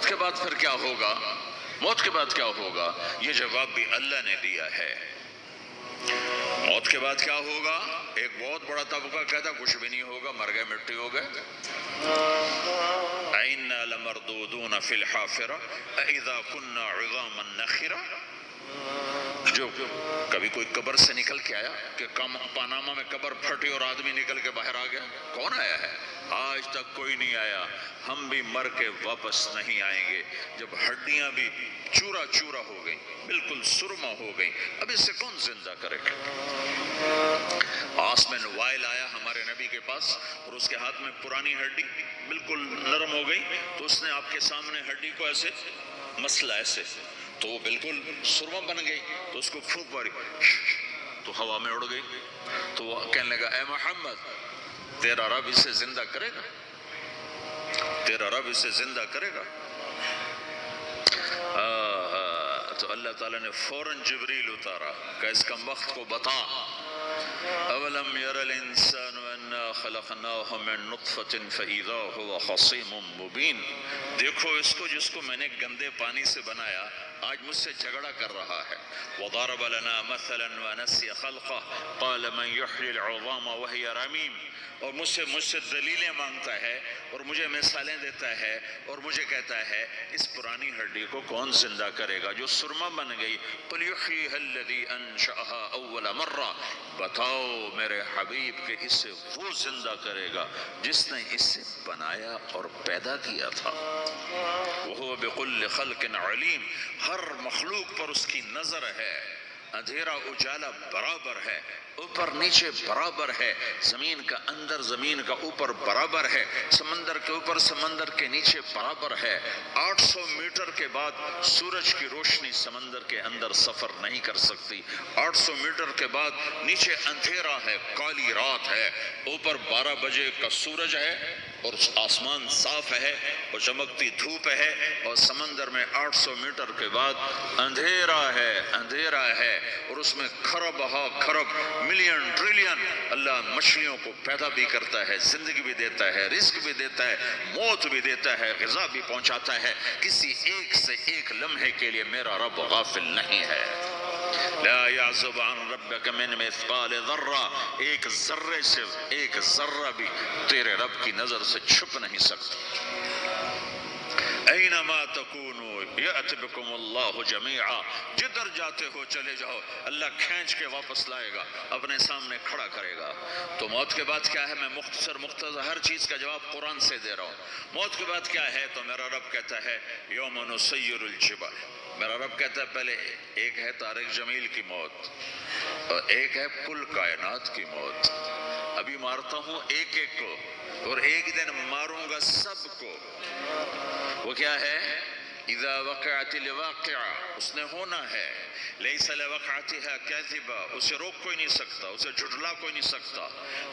موت کے بعد پھر کیا ہوگا؟ موت کے بعد کیا ہوگا؟ یہ جواب بھی اللہ نے دیا ہے۔ موت کے بعد کیا ہوگا؟ ایک بہت بڑا طبقہ کہتا کچھ بھی نہیں ہوگا، مر گئے، مٹی ہو گئے۔ اِنَّا لَمَرْدُودُونَ فِي الْحَافِرَةِ أَإِذَا كُنَّا عِظَامًا نَخِرَةً۔ جو کبھی کوئی قبر سے نکل کے آیا کہ پاناما میں قبر پھٹی اور آدمی نکل کے باہر آ گیا؟ کون آیا ہے؟ آج تک کوئی نہیں آیا۔ ہم بھی مر کے واپس نہیں آئیں گے۔ جب ہڈیاں بھی چورا چورا ہو گئی، بالکل سرما ہو گئی، اب اس سے کون زندہ کرے گا؟ آسمین وائل آیا ہمارے نبی کے پاس اور اس کے ہاتھ میں پرانی ہڈی بالکل نرم ہو گئی، تو اس نے آپ کے سامنے ہڈی کو ایسے مسلا، ایسے، تو وہ بالکل سرما بن گئی، تو اس کو پھونک ماری تو ہوا میں اڑ گئی۔ تو وہ کہنے لگا اے محمد، تیرا رب اسے زندہ کرے گا؟ تیرا رب اسے زندہ کرے گا؟ تو اللہ تعالیٰ نے فوراً جبریل اتارا کہ اس کا وقت کو بتا۔ اولم یر الانسان انا خلقناہ من نطفۃ فاذا هو خصیم مبین۔ دیکھو اس کو جس کو میں نے گندے پانی سے بنایا، آج مجھ سے جھگڑا کر رہا ہے۔ وضرب لنا مثلا ونسی خلقہ قال من یحیی العظام وہی رمیم۔ اور مجھ سے دلیلیں مانگتا ہے اور مجھے مثالیں دیتا ہے اور مجھے کہتا ہے اس پرانی ہڈی کو کون زندہ کرے گا جو سرما بن گئی؟ قل یحییھا الذی انشأھا اول مرہ۔ بتاؤ میرے حبیب کہ اسے وہ زندہ کرے گا جس نے اسے بنایا اور پیدا کیا تھا۔ وہو بکل خلق علیم۔ ہر مخلوق پر اس کی نظر ہے۔ اندھیرا اجالا برابر ہے، اوپر نیچے برابر ہے، زمین کا اندر زمین کا اوپر برابر ہے، سمندر کے اوپر سمندر کے نیچے برابر ہے۔ 800 میٹر کے بعد سورج کی روشنی سمندر کے اندر سفر نہیں کر سکتی۔ 800 میٹر کے بعد نیچے اندھیرا ہے، کالی رات ہے، اوپر 12 بجے کا سورج ہے اور آسمان صاف ہے اور چمکتی دھوپ ہے، اور سمندر میں 800 میٹر کے بعد اندھیرا ہے اور اس میں کھرب ہا کھرب ملین ٹریلین اللہ مچھلیوں کو پیدا بھی کرتا ہے، زندگی بھی دیتا ہے، رزق بھی دیتا ہے، موت بھی دیتا ہے، غذا بھی پہنچاتا ہے۔ کسی ایک سے ایک لمحے کے لیے میرا رب غافل نہیں ہے۔ لا يعزب عن ربك من مثقال ذرہ، ایک ذرے سے ایک ذرہ بھی تیرے رب کی نظر سے چھپ نہیں سکتا۔ اینما تکونوا یأت بکم اللہ جمیعا۔ جدھر جاتے ہو چلے جاؤ، اللہ کھینچ کے واپس لائے گا، اپنے سامنے کھڑا کرے گا۔ تو موت کے بعد کیا ہے؟ میں مختصر ہر چیز کا جواب قرآن سے دے رہا ہوں۔ موت کے بعد کیا ہے؟ تو میرا رب کہتا ہے یوم نسیر الجبال۔ میرا رب کہتا ہے پہلے ایک ہے طارق جمیل کی موت اور ایک ہے کل کائنات کی موت۔ ابھی مارتا ہوں ایک ایک کو اور ایک دن ماروں گا سب کو۔ وہ کیا ہے؟ اذا وقعت الواقعہ، اس نے ہونا ہے۔ لیس لوقعتها کاذبہ، اسے روک کوئی نہیں سکتا، اسے جھٹلا کوئی نہیں سکتا۔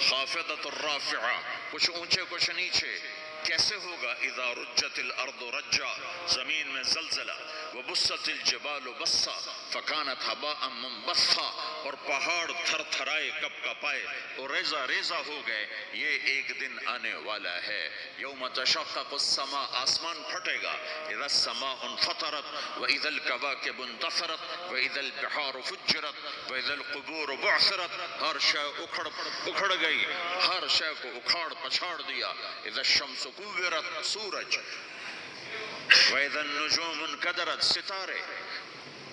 خافضۃ الرافعہ، کچھ اونچے کچھ نیچے۔ کیسے ہوگا؟ اذا رجت الارض رجا، زمین میں زلزلہ۔ وبست الجبال بسا فکانت ہباء منبثا، اور پہاڑ تھر تھرائے کپ کپائے اور ریزہ ریزہ ہو گئے۔ یہ ایک دن آنے والا ہے۔ یوم تشقق السماء، آسمان پھٹے گا۔ اذا السماء انفطرت واذا الكواكب انتثرت واذا البحار فجرت واذا القبور بعثرت، ہر شے اکھڑ گئی، ہر شے کو اکھاڑ پچھاڑ دیا۔ اذا الشمس کورت، سورج۔ وَإِذَا النُّجُومُ انْكَدَرَتْ، ستارے۔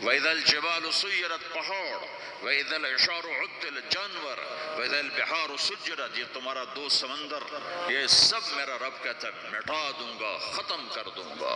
وَإِذَا الْجِبَالُ سُيِّرَتْ، پہاڑ۔ وَإِذَا الْعِشَارُ عُطِّلَتْ، جانور۔ وَإِذَا الْبِحَارُ سُجِّرَتْ، یہ تمہارا دو سمندر، یہ سب میرا رب کہتا ہے مٹا دوں گا، ختم کر دوں گا،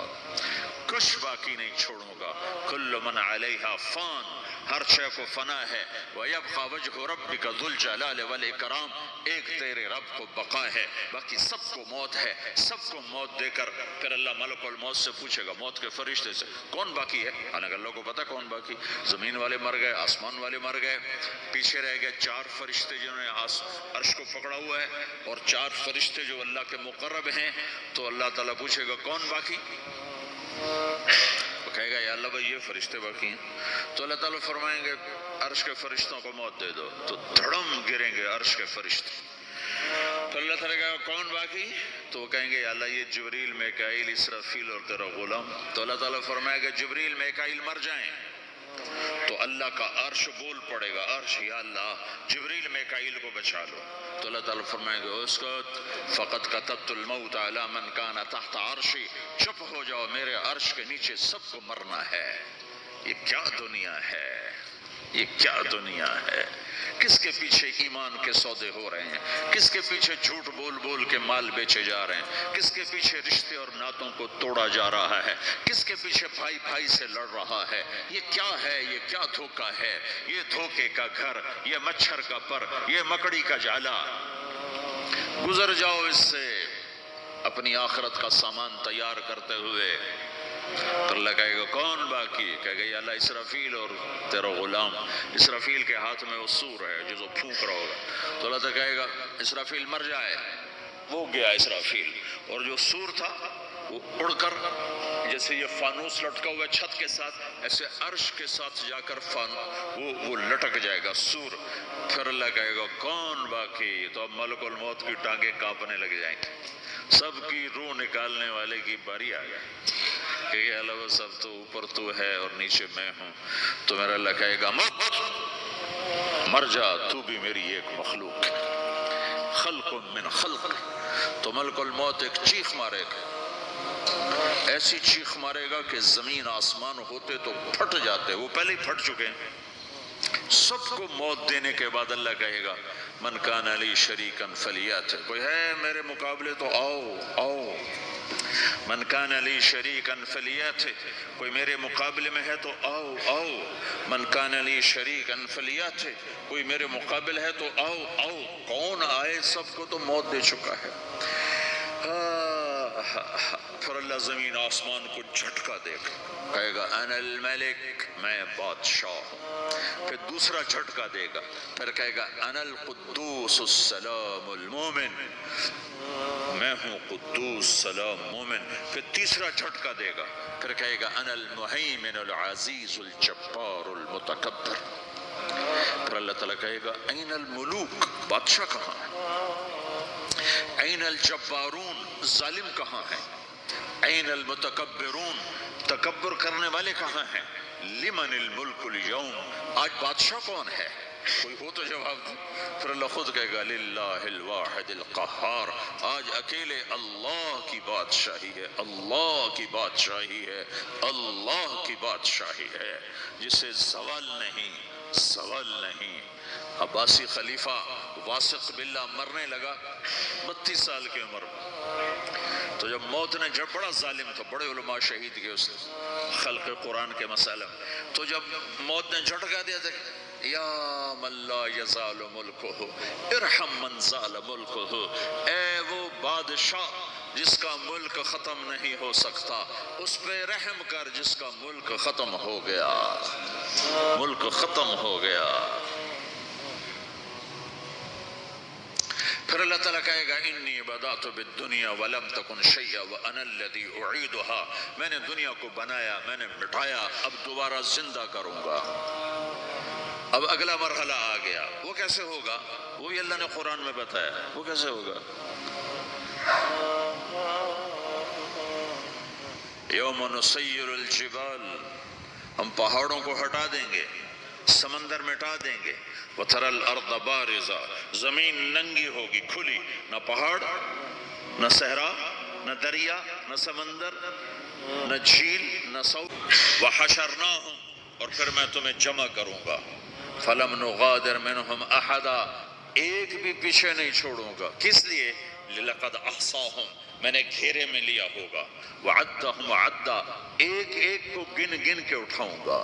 کچھ باقی نہیں چھوڑوں گا۔ كُلُّ مَنْ عَلَيْهَا فان، ہر شے کو فنا ہے۔ وَيَبْقَى وَجْهُ رَبِّكَ ذُو الْجَلَالِ وَالْإِكْرَامِ، ایک تیرے رب کو بقا ہے، باقی سب کو موت ہے۔ سب کو موت دے کر پھر اللہ ملک الموت سے پوچھے گا، موت کے فرشتے سے، کون باقی ہے؟ حالانکہ اللہ کو پتا کون باقی۔ زمین والے مر گئے، آسمان والے مر گئے، پیچھے رہ گئے 4 فرشتے جنہوں نے عرش کو پکڑا ہوا ہے اور 4 فرشتے جو اللہ کے مقرب ہیں۔ تو اللہ تعالیٰ پوچھے گا کون باقی؟ وہ کہے گا یا اللہ بھائی یہ فرشتے باقی ہیں۔ تو اللہ تعالیٰ فرمائیں گے عرش کے فرشتوں کو موت دے دو، تو دھڑم گریں گے عرش کے فرشتے۔ تو اللہ تعالیٰ کہا کون باقی؟ تو وہ کہیں گے یا اللہ یہ جبریل میکائیل اسرافیل اور تیرا غلام. تو اللہ تعالیٰ فرمائے گا جبریل میکائیل مر جائیں تو اللہ کا عرش بول پڑے گا, عرش یا اللہ جبریل میکائیل کو بچا لو. تو اللہ تعالیٰ فرمائے گا اسکت فقط کتبت الموت علی من کان تحت عرشی, چپ ہو جاؤ میرے عرش کے نیچے سب کو مرنا ہے. یہ کیا دنیا ہے, یہ کیا دنیا ہے؟ کس کے پیچھے ایمان کے سودے ہو رہے ہیں, کس کے پیچھے جھوٹ بول بول کے مال بیچے جا رہے ہیں, کس کے پیچھے رشتے اور ناتوں کو توڑا جا رہا ہے, کس کے پیچھے بھائی بھائی سے لڑ رہا ہے. یہ کیا ہے, یہ کیا دھوکہ ہے, یہ دھوکے کا گھر, یہ مچھر کا پر, یہ مکڑی کا جالا. گزر جاؤ اس سے اپنی آخرت کا سامان تیار کرتے ہوئے. تو اللہ کہے گا کون باقی؟ کہے گا یا اللہ اسرافیل اور تیرا غلام. اسرافیل کے ہاتھ میں وہ سور ہے جو پھونک رہا ہوگا. تو اللہ تعالیٰ کہے گا اسرافیل مر جائے. وہ گیا اسرافیل, اور جو سور تھا وہ اڑ کر جیسے یہ فانوس لٹکا ہوا چھت کے ساتھ ایسے عرش کے ساتھ جا کر وہ لٹک جائے گا سور. پھر اللہ کہے گا کون باقی؟ تو اب ملک الموت کی ٹانگیں کانپنے لگ جائیں گے, سب کی روح نکالنے والے کی باری آ گئی کہ یہ اللہ سب تو اوپر تو ہے اور نیچے میں ہوں. تو میرا اللہ کہے گا مر جا, تو بھی میری ایک مخلوق ہے, خلق من خلق. تو ملک الموت ایک چیخ مارے گا, ایسی چیخ مارے گا کہ زمین آسمان ہوتے تو پھٹ جاتے, وہ پہلے ہی پھٹ چکے ہیں. سب کو موت دینے کے بعد اللہ کہے گا من کان علی شریکن فلیات, کوئی ہے میرے مقابلے تو آؤ آؤ. من کان علی شریکن فلیات, کوئی میرے مقابلے میں ہے تو آؤ آؤ. من کان علی شریکن فلیات, کوئی میرے مقابل ہے تو آؤ آؤ. کون آئے؟ سب کو تو موت دے چکا ہے. پھر اللہ زمین آسمان کو جھٹکا دے گا, کہے گا انا الملک, میں بادشاہ ہوں. پھر دوسرا جھٹکا دے گا, پھر کہے گا انا القدوس السلام المومن, میں ہوں قدوس سلام مومن. پھر تیسرا جھٹکا دے گا, پھر کہے گا انا المہیمن العزیز الجبار المتکبر. پھر اللہ تعالیٰ کہے گا این الملوک, بادشاہ کہاں ہے؟ این الجبارون, ظالم کہاں ہے؟ این المتکبرون, تکبر کرنے والے کہاں ہیں؟ لمن الملک اليوم, آج بادشاہ کون ہے؟ کوئی ہو تو جواب دے. پھر اللہ خود کہے گا للہ الواحد القہار, آج اکیلے اللہ کی بادشاہی ہے, اللہ کی بادشاہی ہے, اللہ کی بادشاہی ہے جسے زوال نہیں, زوال نہیں. عباسی خلیفہ واثق باللہ مرنے لگا 32 سال کی عمر میں. تو جب موت نے, جب بڑا ظالم تھا, بڑے علماء شہید کے اس خلق قرآن کے مسئلہ میں, تو جب موت نے جھٹکا دیا تھا یا من لا یزال ملکہ ارحم من زال ملکہ, اے وہ بادشاہ جس کا ملک ختم نہیں ہو سکتا, اس پہ رحم کر جس کا ملک ختم ہو گیا, ملک ختم ہو گیا. پھر اللہ تعالیٰ کہے گا انی بدأت بالدنیا ولم تکن شیئا وانا الذی اعیدها, میں نے دنیا کو بنایا, میں نے مٹایا, اب دوبارہ زندہ کروں گا. اب اگلا مرحلہ آ گیا, وہ کیسے ہوگا؟ وہ بھی اللہ نے قرآن میں بتایا. وہ کیسے ہوگا؟ یوم نسیر الجبال, ہم پہاڑوں کو ہٹا دیں گے, سمندر مٹا دیں گے. وَتَرَى الْأَرْضَ بَارِزَةً, زمین ننگی ہوگی, کھلی, نہ پہاڑ, نہ صحرا, نہ دریا, نہ سمندر, نہ جھیل, نہ سو. وَحَشَرْنَاهُمْ, اور پھر میں تمہیں جمع کروں گا. فَلَمْ نُغَادِرْ مِنْهُمْ أَحَدًا, ایک بھی پیچھے نہیں چھوڑوں گا. کس لیے؟ لَقَدْ أَحْصَاهُمْ, میں نے گھیرے میں لیا ہوگا. وَعَدَّهُمْ عَدًّا, ایک ایک کو گن گن کے اٹھاؤں گا.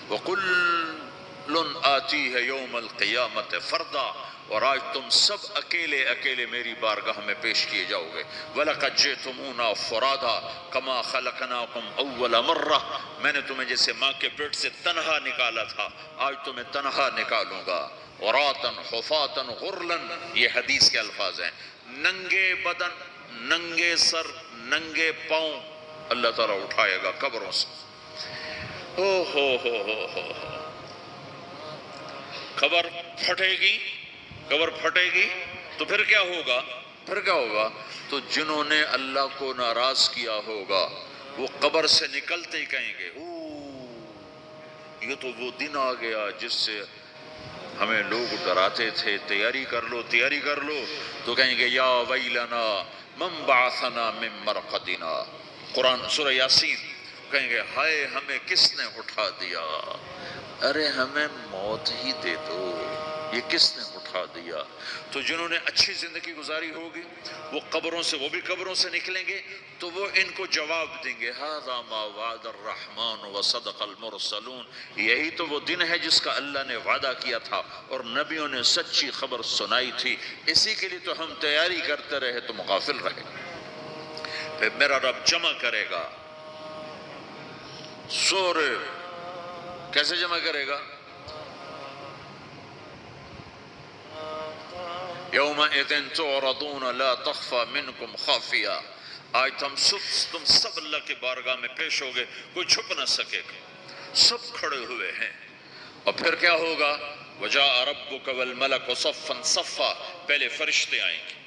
وَكُلٌّ آتِيهِ يَوْمَ الْقِيَامَةِ فَرْدًا, اور آج تم سب اکیلے اکیلے میری بارگاہ میں پیش کیے جاؤ گے. وَلَقَدْ جِئْتُمُونَا فُرَادًا كَمَا خَلَقْنَاكُمْ أَوَّلَ مَرَّةٍ, میں نے تمہیں جیسے ماں کے پیٹ سے تنہا نکالا تھا, آج تمہیں تنہا نکالوں گا. عُرَاةً حُفَاةً غُرْلًا, یہ حدیث کے الفاظ ہیں. ننگے بدن, ننگے سر, ننگے پاؤں اللہ تعالیٰ اٹھائے گا قبروں سے. ہو قبر پھٹے گی, قبر پھٹے گی, تو پھر کیا ہوگا؟ پھر کیا ہوگا؟ تو جنہوں نے اللہ کو ناراض کیا ہوگا وہ قبر سے نکلتے ہی کہیں گے یہ تو وہ دن آ گیا جس سے ہمیں لوگ ڈراتے تھے، تیاری کر لو تیاری کر لو. تو کہیں گے یا ویلنا من بعثنا من مرقدنا، قرآن سورہ یاسین. کہیں گے ہائے ہمیں کس نے اٹھا دیا، ارے ہمیں موت ہی دے دو، یہ کس نے اٹھا دیا. تو جنہوں نے اچھی زندگی گزاری ہوگی وہ قبروں سے، وہ بھی قبروں سے نکلیں گے تو وہ ان کو جواب دیں گے ھذا ما وعد الرحمن وصدق المرسلون، یہی تو وہ دن ہے جس کا اللہ نے وعدہ کیا تھا اور نبیوں نے سچی خبر سنائی تھی، اسی کے لیے تو ہم تیاری کرتے رہے تم غافل رہے. پھر میرا رب جمع کرے گا سورے، کیسے جمع کرے گا؟ یومئذ تعرضون لا تخفى منکم خافیہ، آج تم سب اللہ کے بارگاہ میں پیش ہوگے، کوئی چھپ نہ سکے گا، سب کھڑے ہوئے ہیں. اور پھر کیا ہوگا؟ وجاء ربک والملک صفا صفا، پہلے فرشتے آئیں گے،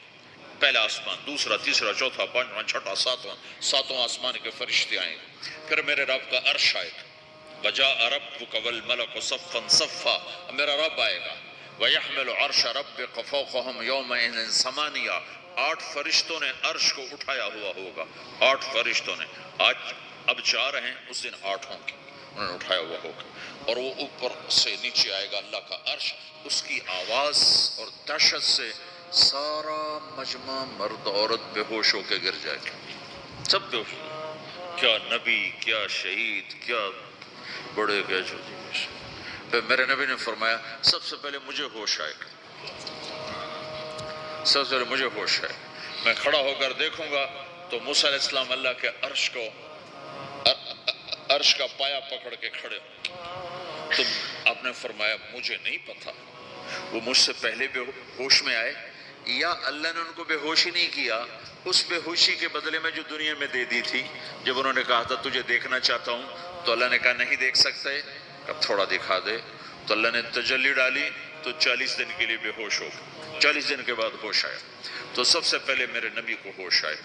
پہلا آسمان، دوسرا، تیسرا، چوتھا، پانچواں، چھٹا، ساتواں آسمان کے فرشتے آئیں گے. پھر میرے رب کا عرش آئے گا، وجاء ربک والملک صفا صفا، میرا رب آئے گا. وَيَحْمِلُ عَرْشَ رَبِّكَ فَوْقَهُمْ يَوْمَئِذٍ ثَمَانِيَةٌ، 8 فرشتوں نے عرش کو اٹھایا ہوا ہوگا، 8 فرشتوں نے، آج اب 4 ہیں، اس دن 8 ہوں گے، انہوں نے اٹھایا ہوا ہوگا. اور وہ اوپر سے نیچے آئے گا اللہ کا عرش، اس کی آواز اور دہشت سے سارا مجمع مرد عورت بے ہوش ہو کے گر جائے گا، سب بے ہوش. کیا نبی، کیا شہید، کیا بڑے کیا چھوٹے. پھر میرے نبی نے فرمایا سب سے پہلے مجھے ہوش آئے گا، سب سے پہلے مجھے ہوش آئے گا. میں کھڑا ہو کر دیکھوں گا تو موسیٰ علیہ السلام اللہ کے عرش کا پایا پکڑ کے کھڑے ہوں. تو آپ نے فرمایا مجھے نہیں پتا وہ مجھ سے پہلے بے ہوش میں آئے یا اللہ نے ان کو بے ہوشی نہیں کیا، اس بے ہوشی کے بدلے میں جو دنیا میں دے دی تھی. جب انہوں نے کہا تھا تجھے دیکھنا چاہتا ہوں تو اللہ نے کہا نہیں دیکھ سکتے، اب تھوڑا دکھا دے. تو اللہ نے تجلی ڈالی تو 40 دن کے لیے بے ہوش ہو گئے، 40 دن کے بعد ہوش آیا. تو سب سے پہلے میرے نبی کو ہوش آئے،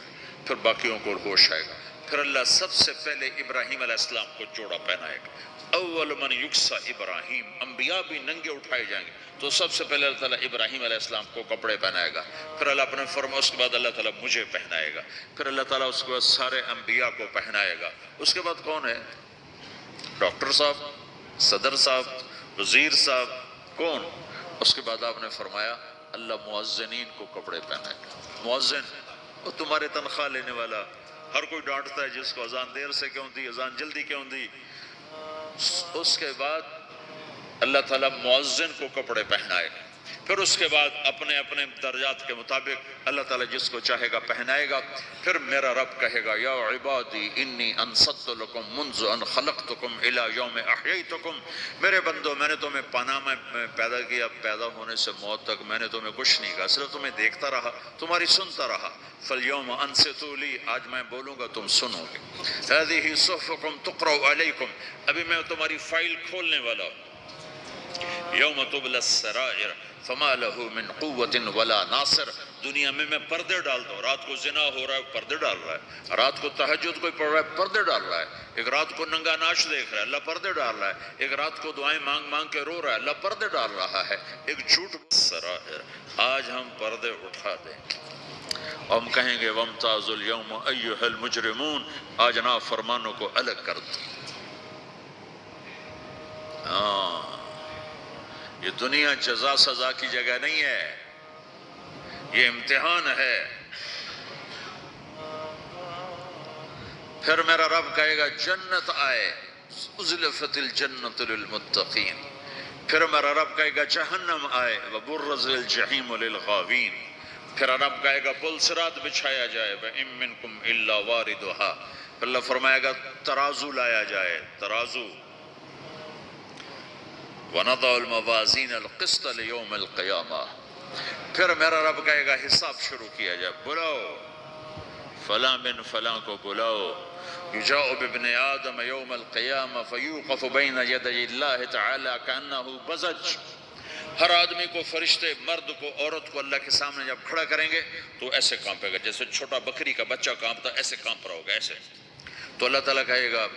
پھر باقیوں کو ہوش آئے گا. پھر اللہ سب سے پہلے ابراہیم علیہ السلام کو جوڑا پہنائے گا. اول من یکسا ابراہیم، انبیاء بھی ننگے اٹھائے جائیں گے تو سب سے پہلے اللہ تعالیٰ ابراہیم علیہ السلام کو کپڑے پہنائے گا. پھر اللہ اپنے فرما، اس کے بعد اللہ تعالیٰ مجھے پہنائے گا. پھر اللہ تعالیٰ اس کے بعد سارے انبیاء کو پہنائے گا. اس کے بعد کون ہے؟ ڈاکٹر صاحب، صدر صاحب، وزیر صاحب، کون؟ اس کے بعد آپ نے فرمایا اللہ مؤذنین کو کپڑے پہنائے گا. مؤذن وہ تمہارے تنخواہ لینے والا، ہر کوئی ڈانٹتا ہے جس کو اذان دیر سے کیوں دی، اذان جلدی کیوں دی. اس کے بعد اللہ تعالیٰ مؤذن کو کپڑے پہنائے گا. پھر اس کے بعد اپنے اپنے درجات کے مطابق اللہ تعالیٰ جس کو چاہے گا پہنائے گا. پھر میرا رب کہے گا یا عبادی انی انصت لکم منذ ان خلقتکم الی یوم احییتکم، میرے بندو میں نے تمہیں پاناما میں پیدا کیا، پیدا ہونے سے موت تک میں نے تمہیں کچھ نہیں کہا، صرف تمہیں دیکھتا رہا، تمہاری سنتا رہا. فالیوم انصتوا لی، آج میں بولوں گا تم سنو گے. ہذہ صحفکم تقرأ علیکم، ابھی میں تمہاری فائل کھولنے والا ہوں. یوم تبلی السرائر فما لہ من قوت ولا ناصر، دنیا میں پردے ڈالتا ہوں. رات کو زنا ہو رہا ہے، پردے ڈال رہا ہے. رات کو تہجد کوئی پڑھ رہا ہے، پردے ڈال رہا ہے. ایک رات کو ننگا ناچ دیکھ رہا ہے، اللہ پردے ڈال رہا ہے. ایک رات کو دعائیں مانگ مانگ کے رو رہا ہے، اللہ پردے ڈال رہا ہے. ایک جھوٹ سرائر، آج ہم پردے اٹھا دیں گے. ہم کہیں گے وامتازوا اليوم ایھا المجرمون، آج نافرمانوں کو الگ کر دو. یہ دنیا جزا سزا کی جگہ نہیں ہے، یہ امتحان ہے. پھر میرا رب کہے گا جنت آئے، ازلفت الجنت للمتقین. پھر میرا رب کہے گا جہنم آئے، وبرزت الجحیم للغاوین. پھر رب کہے گا پل صراط بچھایا جائے، وَإِن مِّنكُمْ إِلَّا وَارِدُهَا. پھر اللہ فرمائے گا ترازو لایا جائے، ترازو. وَنَضَعُ الْمَوَازِينَ الْقِسْطَ لِيَوْمِ الْقِيَامَةِ. پھر میرا رب کہے گا حساب شروع کیا جائے، بلاؤ فلاں بن فلاں کو بلاؤ. یجاء بابن آدم یوم القیامہ فیوقف بین یدی اللہ تعالی کأنہ بزج. ہر آدمی کو، فرشتے، مرد کو، عورت کو اللہ کے سامنے جب کھڑا کریں گے تو ایسے کانپے گا، جیسے چھوٹا بکری کا بچہ کانپتا، ایسے کانپ رہا ہوگا ایسے. تو اللہ تعالیٰ کہے گا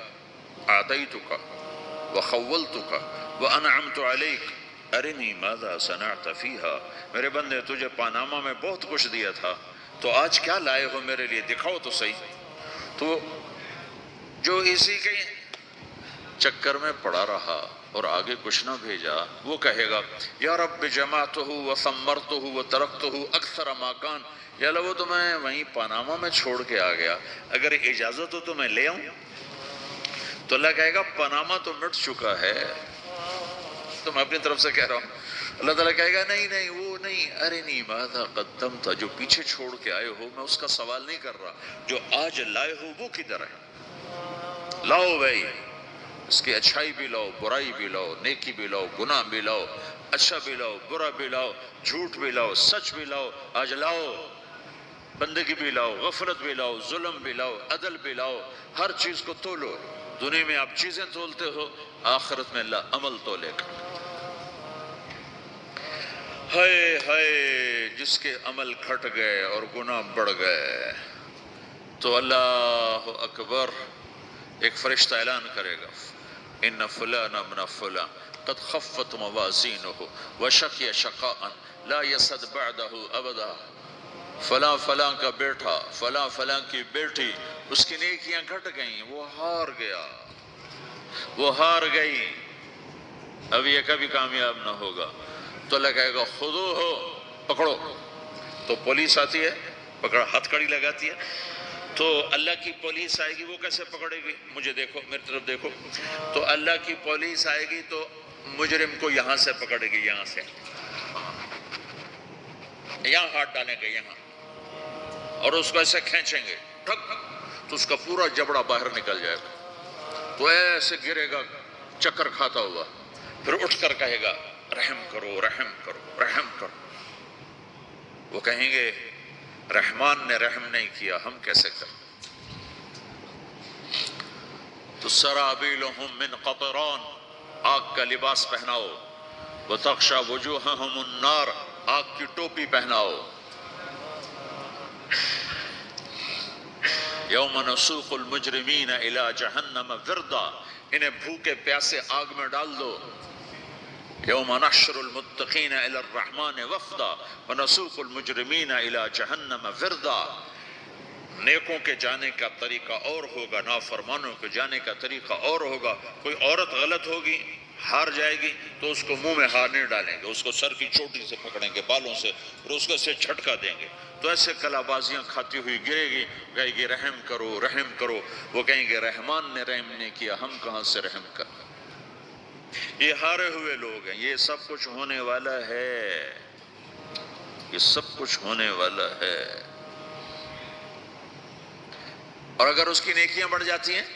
اعطیتک وخولتک وانعمت علیک ارنی ماذا صنعت فیہا، میرے بندے تجھے پاناما میں بہت کچھ دیا تھا، تو آج کیا لائے ہو میرے لیے، دکھاؤ تو صحیح. تو جو اسی کے چکر میں پڑا رہا اور آگے کچھ نہ بھیجا، وہ کہے گا یا رب جمعتہ وثمرتہ وترکتہ اکثر ما کان، یا اللہ وہ تو میں وہیں پاناما میں چھوڑ کے آ گیا، اگر اجازت ہو تو میں لے آؤں. تو اللہ کہے گا پاناما تو مٹ چکا ہے، تو میں اپنی طرف سے کہہ رہا ہوں. اللہ تعالیٰ کہے گا نہیں نہیں وہ نہیں، ارنی ماذا قدمت، جو پیچھے چھوڑ کے آئے ہو میں اس کا سوال نہیں کر رہا، جو آج لائے ہو وہ کدھر ہے، لاؤ بھائی، اس کی اچھائی بھی لاؤ، برائی بھی لاؤ، نیکی بھی لاؤ، گناہ بھی لاؤ، اچھا بھی لاؤ، برا بھی لاؤ، جھوٹ بھی لاؤ، سچ بھی لاؤ، آج لاؤ. بندگی بھی لاؤ، غفلت بھی لاؤ، ظلم بھی لاؤ، عدل بھی لاؤ، ہر چیز کو تولو. دنیا میں آپ چیزیں تولتے ہو، آخرت میں اللہ عمل تولے گا. ہائے ہائے جس کے عمل کھٹ گئے اور گناہ بڑھ گئے، تو اللہ اکبر، ایک فرشتہ اعلان کرے گا ان فلان من فلان قد خفت موازینہ وشقی شقاء لا یسد بعدہ ابدا، فلاں فلاں کا بیٹا، فلاں فلاں کی بیٹی، اس کی نیکیاں گھٹ گئیں، وہ ہار گیا، وہ ہار گئی، اب یہ کبھی کامیاب نہ ہوگا. تو اللہ کہے گا خودو ہو، پکڑو. تو پولیس آتی ہے، پکڑ ہتھ کڑی لگاتی ہے. تو اللہ کی پولیس آئے گی، وہ کیسے پکڑے گی، مجھے دیکھو، میری طرف دیکھو. تو اللہ کی پولیس آئے گی تو مجرم کو یہاں سے پکڑے گی، یہاں سے، یہاں ہاتھ ڈالیں گے یہاں، اور اس کو ایسے کھینچیں گے ٹھک، تو اس کا پورا جبڑا باہر نکل جائے گا. تو ایسے گرے گا چکر کھاتا ہوا، پھر اٹھ کر کہے گا رحم کرو رحم کرو رحم کرو. وہ کہیں گے رحمان نے رحم نہیں کیا، ہم کیسے کریں. تو سرابیلہم من قطران، آگ کا لباس پہناؤ، وتغشی وجوہہم النار، آگ کی ٹوپی پہناؤ. یوم نسوق المجرمین الی جہنم وردا، انہیں بھوکے پیاسے آگ میں ڈال دو. یوم نحشر المتقین الی الرحمن وفدا ونسوق المجرمین الی جہنم وردا. نیکوں کے جانے کا طریقہ اور ہوگا، نافرمانوں کے جانے کا طریقہ اور ہوگا. کوئی عورت غلط ہوگی، ہار جائے گی تو اس کو منہ میں ہار نہیں ڈالیں گے، اس کو سر کی چوٹی سے پکڑیں گے، بالوں سے، اور اس کو سے جھٹکا دیں گے. تو ایسے کلا بازیاں کھاتی ہوئی گرے گی، کہے گی رحم کرو رحم کرو. وہ کہیں گے رحمان نے رحم نہیں کیا، ہم کہاں سے رحم کریں. یہ ہارے ہوئے لوگ ہیں. یہ سب کچھ ہونے والا ہے، یہ سب کچھ ہونے والا ہے. اور اگر اس کی نیکیاں بڑھ جاتی ہیں،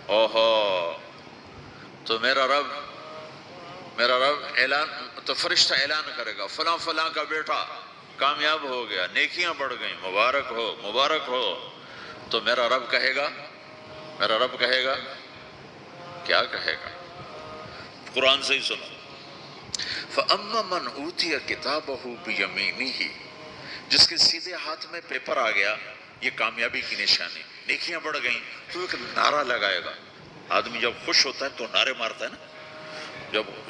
اوہو، تو میرا رب اعلان، تو فرشتہ اعلان کرے گا فلاں فلاں کا بیٹا کامیاب ہو گیا، نیکیاں بڑھ گئیں، مبارک ہو مبارک ہو. تو میرا رب کہے گا کیا کہے گا، قرآن سے ہی سنو. فَأَمَّا مَنْ أُوتِيَ كِتَابَهُ بِيَمِينِهِ، جس کے سیدھے ہاتھ میں پیپر آ گیا، یہ کامیابی کی نشانی، نیکیاں بڑھ گئیں، تو ایک نعرہ لگائے گا. آدمی جب خوش ہوتا ہے تو نعرے مارتا ہے نا،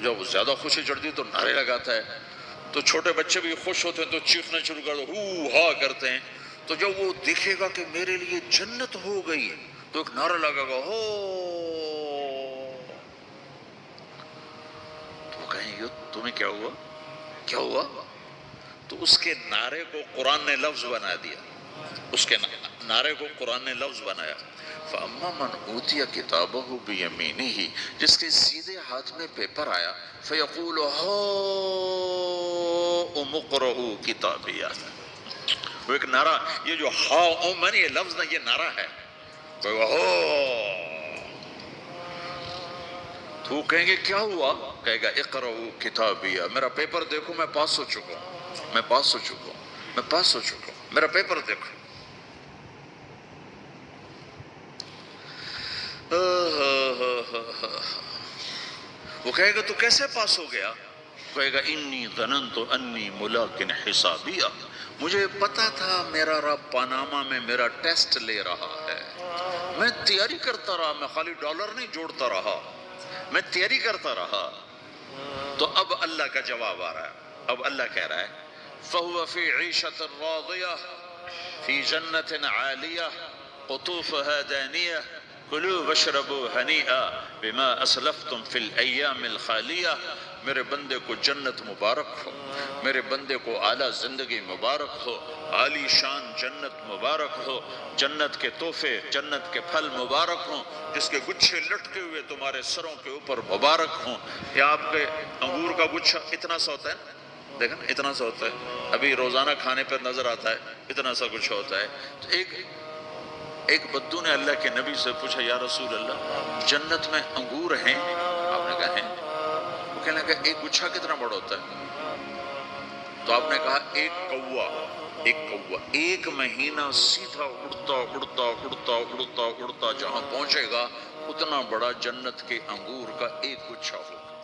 جب زیادہ خوشی چڑھتی ہے تو نعرے لگاتا ہے. تو چھوٹے بچے بھی خوش ہوتے ہیں تو چیخنا شروع کر دو، ہو ہا کرتے ہیں. تو جب وہ دیکھے گا کہ میرے لیے جنت ہو گئی تو ایک نعرہ لگے گا، ہو. تو کہیں گے تمہیں کیا ہوا. تو اس کے نعرے کو قرآن نے لفظ بنا دیا، اس کے نعرے کو قرآن نے لفظ بنایا. فَأَمَّا مَنْ أُوتِيَ كِتَابَهُ بِيَمِينِهِ، جس کے سیدھے ہاتھ میں پیپر آیا، فَيَقُولُ هَاؤْمُ اقْرَءُوا كِتَابِيَهْ. وہ ایک نعرہ، یہ جو ہاؤم ہے یہ لفظ نہ، یہ نعرہ ہے. تو وہ کہیں گے کیا ہوا، کہے گا اقرؤوا کتابیہ، میرا پیپر دیکھو، میں پاس ہو چکا ہوں، میرا پیپر دیکھو. وہ کہے گا تو کیسے پاس ہو گیا، کہے گا انی ظننت انی ملاقن حسابیہ، مجھے پتا تھا میرا رب پاناما میں میرا ٹیسٹ لے رہا ہے، میں تیاری کرتا رہا، میں خالی ڈالر نہیں جوڑتا رہا، میں تیاری کرتا رہا۔ تو اب اللہ کا جواب آ رہا ہے، اب اللہ کہہ رہا ہے فَهُوَ فِي عِيشَةٍ رَاضِيَةٍ فِي جَنَّةٍ عَالِيَةٍ قُطُوفُهَا دَانِيَةٌ كُلُوا وَاشْرَبُوا هَنِيئًا بِمَا أَسْلَفْتُمْ فِي الْأَيَّامِ الْخَالِيَةِ، میرے بندے کو جنت مبارک ہو، میرے بندے کو اعلیٰ زندگی مبارک ہو، عالی شان جنت مبارک ہو، جنت کے تحفے، جنت کے پھل مبارک ہوں، جس کے گچھے لٹکے ہوئے تمہارے سروں کے اوپر مبارک ہوں۔ یا آپ کے انگور کا گچھا اتنا سا ہوتا ہے نا، دیکھیں اتنا سا ہوتا ہے، ابھی روزانہ کھانے پر نظر آتا ہے، اتنا سا کچھ ہوتا ہے۔ تو ایک بدو نے اللہ کے نبی سے پوچھا یا رسول اللہ جنت میں انگور ہیں؟ آپ نے کہا ہیں۔ وہ کہنے لگا ایک گچھا کتنا بڑا ہوتا ہے؟ تو آپ نے کہا ایک مہینہ سیدھا اڑتا جہاں پہنچے گا اتنا بڑا جنت کے انگور کا ایک گچھا ہوگا۔